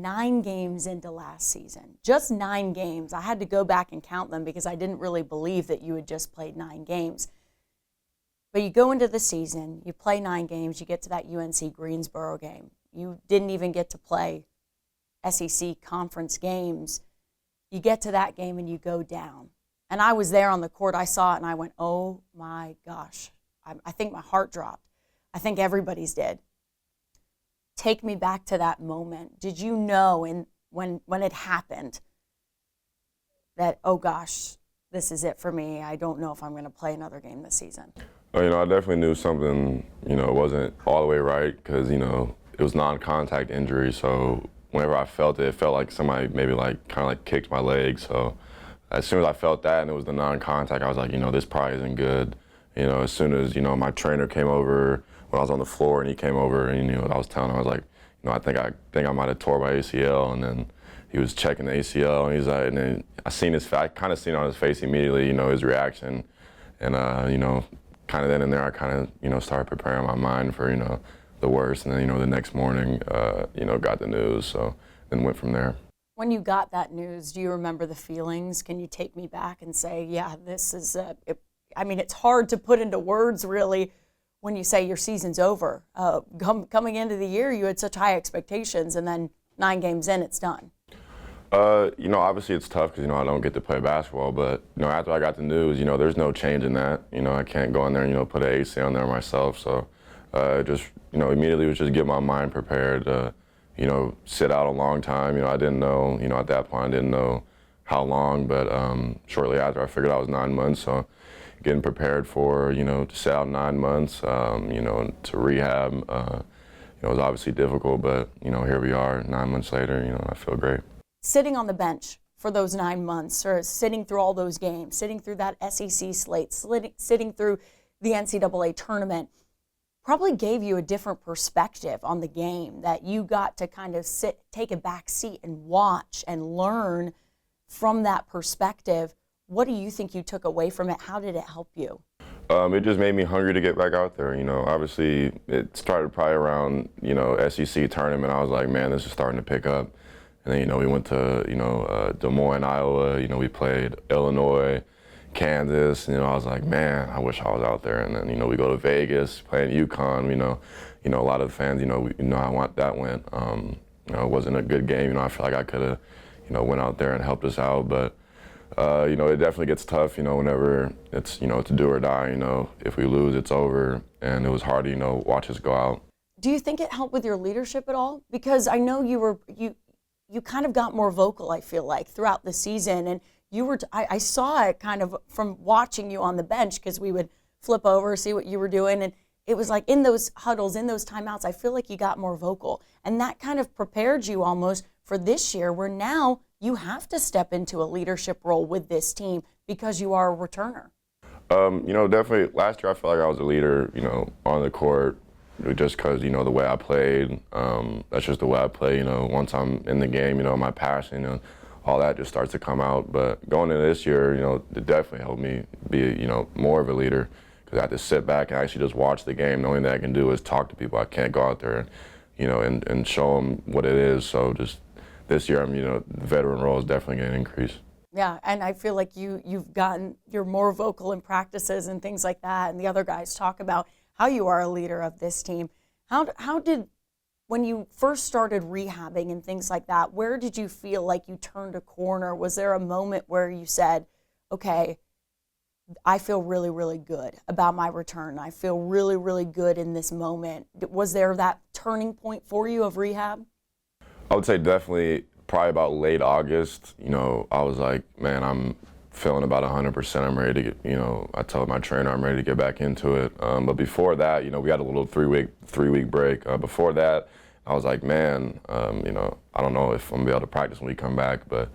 9 games into last season, just 9 games. I had to go back and count them because I didn't really believe that you had just played 9 games. But you go into the season, you play 9 games, you get to that UNC Greensboro game. You didn't even get to play SEC conference games. You get to that game and you go down. And I was there on the court. I saw it and I went, oh my gosh. I think my heart dropped. I think everybody's did. Take me back to that moment. Did you know when it happened that, oh gosh, this is it for me. I don't know if I'm going to play another game this season? Well, I definitely knew something, wasn't all the way right because, it was non-contact injury. So whenever I felt it, it felt like somebody maybe kind of kicked my leg. So as soon as I felt that and it was the non-contact, I was like, this probably isn't good. As soon as, my trainer came over when I was on the floor and he came over and, I was telling him, I was like, I think I might have tore my ACL. And then he was checking the ACL and he's like, and then I kind of seen it on his face immediately, his reaction. And, kind of then and there, I kind of, started preparing my mind for, the worst. And then, the next morning, got the news. So then went from there. When you got that news, do you remember the feelings? Can you take me back and say, yeah, this is, it's hard to put into words really when you say your season's over. Coming into the year, you had such high expectations, and then 9 games in, it's done. Obviously it's tough because, I don't get to play basketball, but, after I got the news, there's no change in that. I can't go in there and, put an AC on there myself. So just, immediately was just get my mind prepared to, sit out a long time. I didn't know, at that point I didn't know how long, but shortly after I figured out it was 9 months. So getting prepared for, to sit out 9 months, to rehab, it was obviously difficult, but, here we are 9 months later, I feel great. Sitting on the bench for those 9 months, or sitting through all those games, sitting through that SEC slate, sitting through the NCAA tournament, probably gave you a different perspective on the game, that you got to kind of take a back seat and watch and learn from that perspective. What do you think you took away from it? How did it help you? It just made me hungry to get back out there. Obviously it started probably around, SEC tournament. I was like, man, this is starting to pick up. And then, we went to, Des Moines, Iowa. We played Illinois, Kansas. I was like, man, I wish I was out there. And then, we go to Vegas, playing UConn. A lot of the fans, I want that win. It wasn't a good game. I feel like I could have, went out there and helped us out. But, it definitely gets tough, whenever it's, it's do or die. If we lose, it's over. And it was hard to, watch us go out. Do you think it helped with your leadership at all? Because I know you kind of got more vocal, I feel like, throughout the season. And I saw it kind of from watching you on the bench, because we would flip over, see what you were doing. And it was like in those huddles, in those timeouts, I feel like you got more vocal. And that kind of prepared you almost for this year, where now you have to step into a leadership role with this team because you are a returner. Definitely last year I felt like I was a leader, on the court. Just because, the way I played, that's just the way I play, once I'm in the game, my passion, all that just starts to come out. But going into this year, it definitely helped me be, more of a leader, because I had to sit back and actually just watch the game. The only thing I can do is talk to people. I can't go out there and, and show them what it is. So just this year, the veteran role is definitely going to increase. Yeah, and I feel like you're more vocal in practices and things like that, and the other guys talk about how you are a leader of this team. How did, when you first started rehabbing and things like that, where did you feel like you turned a corner? Was there a moment where you said, okay, I feel really, really good about my return. I feel really, really good in this moment. Was there that turning point for you of rehab? I would say definitely probably about late August. I was like, man, I'm feeling about 100%. I'm ready to get, I told my trainer I'm ready to get back into it. But before that, we had a little three-week break. Before that, I was like, man, I don't know if I'm gonna be able to practice when we come back. But,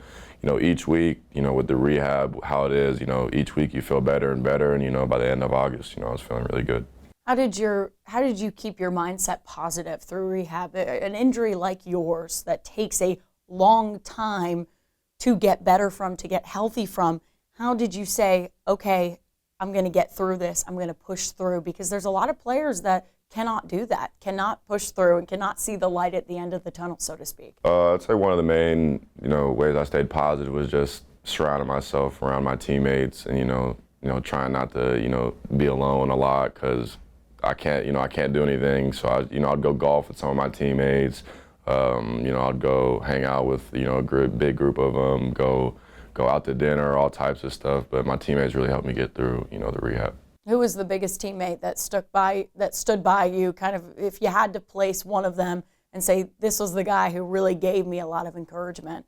each week, with the rehab, how it is, each week you feel better and better. And, by the end of August, I was feeling really good. How did you keep your mindset positive through rehab? An injury like yours that takes a long time to get better from, to get healthy from, how did you say, okay, I'm going to get through this, I'm going to push through? Because there's a lot of players that cannot do that, cannot push through, and cannot see the light at the end of the tunnel, so to speak? I'd say one of the main, ways I stayed positive was just surrounding myself around my teammates and, trying not to, be alone a lot because I can't do anything. So I'd go golf with some of my teammates. I'd go hang out with, a big group of them, go out to dinner, all types of stuff. But my teammates really helped me get through, the rehab. Who was the biggest teammate that stood by you, kind of, if you had to place one of them and say, this was the guy who really gave me a lot of encouragement?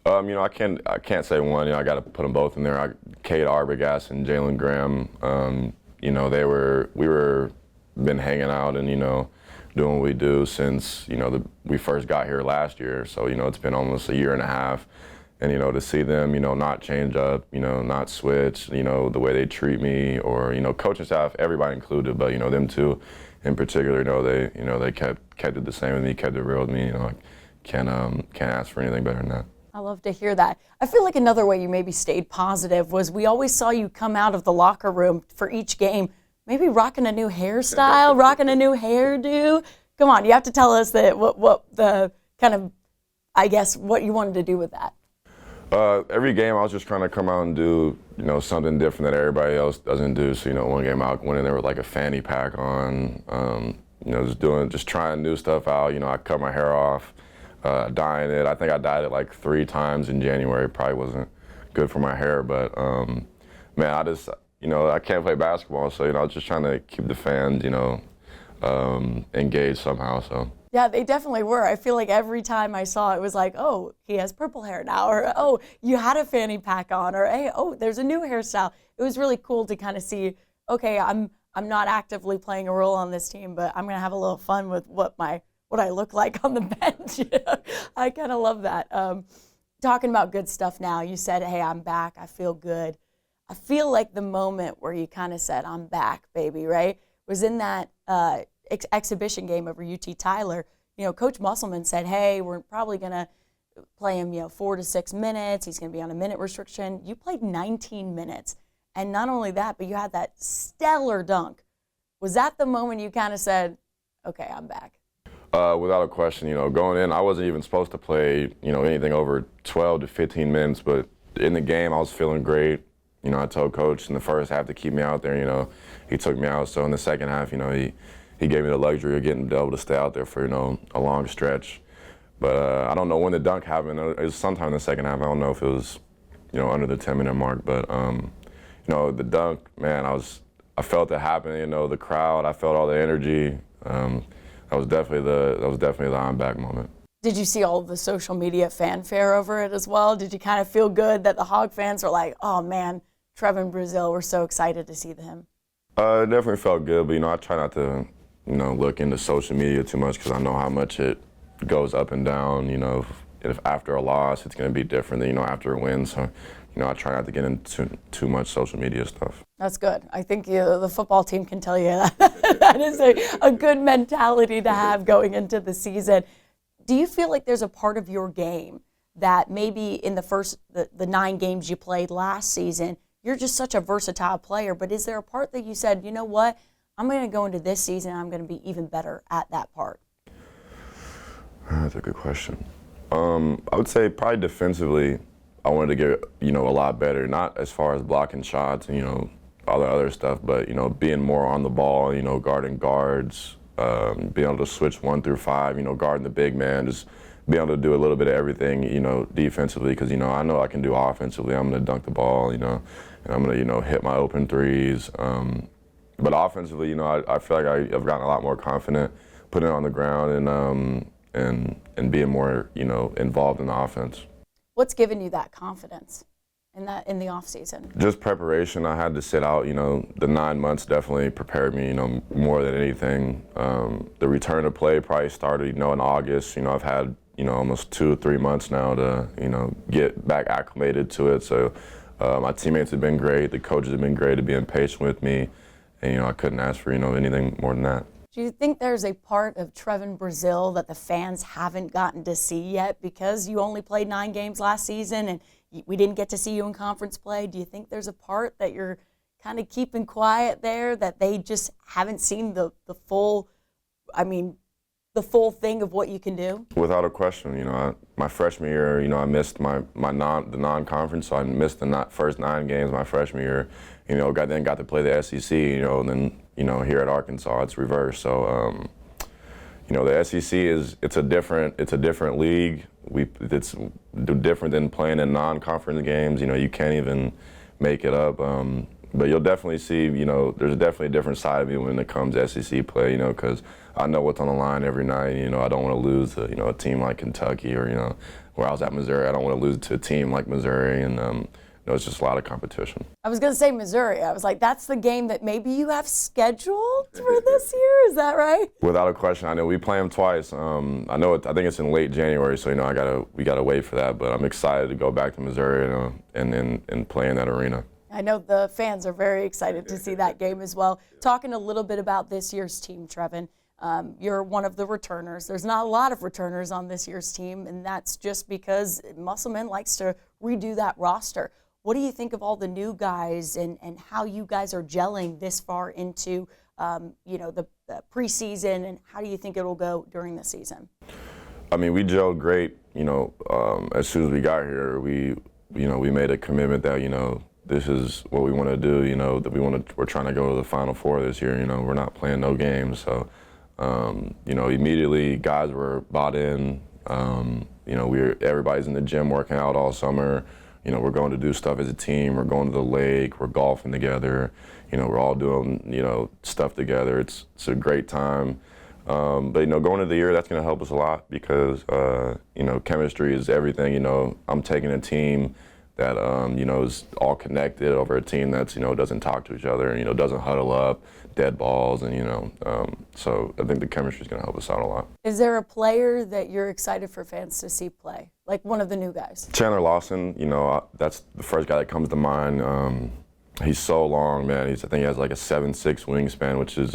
I can't say one. I got to put them both in there. Cade Arbogast and Jalen Graham. We were been hanging out and doing what we do since we first got here last year. So it's been almost a year and a half. And, to see them, not change up, not switch, the way they treat me or, coaching staff, everybody included, but, them two in particular, they kept it the same with me, kept it real with me. I can't ask for anything better than that. I love to hear that. I feel like another way you maybe stayed positive was we always saw you come out of the locker room for each game, maybe rocking a new hairstyle, rocking a new hairdo. Come on, you have to tell us that what the kind of, I guess, what you wanted to do with that. Every game I was just trying to come out and do, something different that everybody else doesn't do. So, one game I went in there with like a fanny pack on, just trying new stuff out. I cut my hair off, dyeing it. I think I dyed it like 3 times in January. Probably wasn't good for my hair, but man, I can't play basketball, so I was just trying to keep the fans, engaged somehow. So. Yeah, they definitely were. I feel like every time I saw it, it was like, oh, he has purple hair now, or oh, you had a fanny pack on, or hey, oh, there's a new hairstyle. It was really cool to kind of see, okay, I'm not actively playing a role on this team, but I'm gonna have a little fun with what I look like on the bench. I kind of love that. Talking about good stuff now, you said, hey, I'm back. I feel good. I feel like the moment where you kind of said, I'm back, baby, right, was in that exhibition game over UT Tyler. Coach Musselman said, hey, we're probably going to play him, 4 to 6 minutes. He's going to be on a minute restriction. You played 19 minutes. And not only that, but you had that stellar dunk. Was that the moment you kind of said, okay, I'm back? Without a question, going in, I wasn't even supposed to play, anything over 12 to 15 minutes, but in the game, I was feeling great. I told Coach in the first half to keep me out there, he took me out. So in the second half, he gave me the luxury of getting able to stay out there for, a long stretch. But I don't know when the dunk happened. It was sometime in the second half. I don't know if it was, under the 10-minute mark. But, the dunk, man, I felt it happen, the crowd. I felt all the energy. That was definitely the I'm back moment. Did you see all of the social media fanfare over it as well? Did you kind of feel good that the Hog fans were like, oh, man, Trevon Brazile, we're so excited to see him? It definitely felt good, but, I try not to, look into social media too much because I know how much it goes up and down. If after a loss, it's going to be different than, after a win. So, I try not to get into too much social media stuff. That's good. I think the football team can tell you that. That is a good mentality to have going into the season. Do you feel like there's a part of your game that maybe in the 9 games you played last season, you're just such a versatile player, but is there a part that you said, you know what, I'm going to go into this season, I'm going to be even better at that part? That's a good question. I would say probably defensively, I wanted to get, a lot better, not as far as blocking shots and, all the other stuff, but, being more on the ball, guarding guards, being able to switch 1 through 5, guarding the big man, just being able to do a little bit of everything, defensively, because, I know I can do offensively. I'm going to dunk the ball, and I'm going to, hit my open threes. But offensively, I feel like I've gotten a lot more confident putting it on the ground and being more, involved in the offense. What's given you that confidence in the off season? Just preparation. I had to sit out. The 9 months definitely prepared me. More than anything. The return to play probably started. In August. I've had almost 2 or 3 months now to get back acclimated to it. So my teammates have been great. The coaches have been great at being patient with me, and I couldn't ask for anything more than that. Do you think there's a part of Trevon Brazile that the fans haven't gotten to see yet because you only played 9 games last season and we didn't get to see you in conference play? Do you think there's a part that you're kind of keeping quiet there, that they just haven't seen the full, the full thing of what you can do? Without a question, my freshman year, I missed the non-conference, so I missed the first 9 games my freshman year. Got to play the SEC, and then here at Arkansas it's reversed. So the SEC it's a different league. It's different than playing in non-conference games. You can't even make it up. But you'll definitely see, there's definitely a different side of me when it comes to SEC play, because I know what's on the line every night. I don't want to lose to, a team like Kentucky or, where I was at Missouri. I don't want to lose to a team like Missouri, and it's just a lot of competition. I was going to say Missouri. I was like, that's the game that maybe you have scheduled for this year. Is that right? Without a question. I know we play them twice. I think it's in late January, so we gotta wait for that. But I'm excited to go back to Missouri and play in that arena. I know the fans are very excited to see that game as well. Talking a little bit about this year's team, Trevon, you're one of the returners. There's not a lot of returners on this year's team, and that's just because Musselman likes to redo that roster. What do you think of all the new guys and how you guys are gelling this far into the preseason, and how do you think it'll go during the season? We gelled great. As soon as we got here, we made a commitment that this is what we want to do. That we're trying to go to the Final Four this year. We're not playing no games. So immediately guys were bought in. Everybody's in the gym working out all summer. We're going to do stuff as a team. We're going to the lake. We're golfing together. We're all doing, stuff together. It's a great time. But, going into the year, that's going to help us a lot because, chemistry is everything. I'm taking a team that, is all connected over a team that's, doesn't talk to each other and, doesn't huddle up, dead balls. And, so I think the chemistry is going to help us out a lot. Is there a player that you're excited for fans to see play? Like one of the new guys? Chandler Lawson, that's the first guy that comes to mind. He's so long, man. I think he has like a 7'6" wingspan, which is,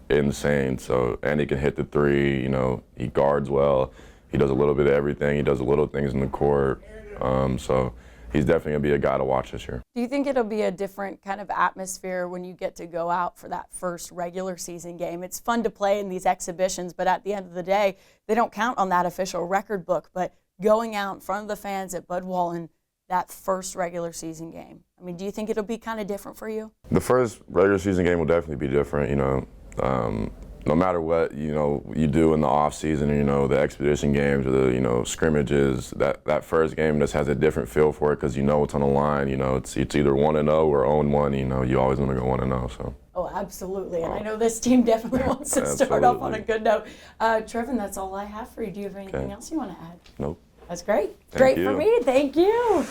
insane. So, and he can hit the three, he guards well. He does a little bit of everything. He does the little things in the court. So he's definitely going to be a guy to watch this year. Do you think it'll be a different kind of atmosphere when you get to go out for that first regular season game? It's fun to play in these exhibitions, but at the end of the day, they don't count on that official record book. But going out in front of the fans at Bud Walton, that first regular season game, do you think it'll be kind of different for you? The first regular season game will definitely be different, no matter what, you do in the off season, the expedition games or the, scrimmages, that first game just has a different feel for it because what's on the line, it's either 1-0 or 0-1, you always want to go 1-0, so. Oh, absolutely, and I know this team definitely wants to start off on a good note. Trevon, that's all I have for you. Do you have anything else you want to add? Nope. That's great. Thank Great you. for me. Thank you.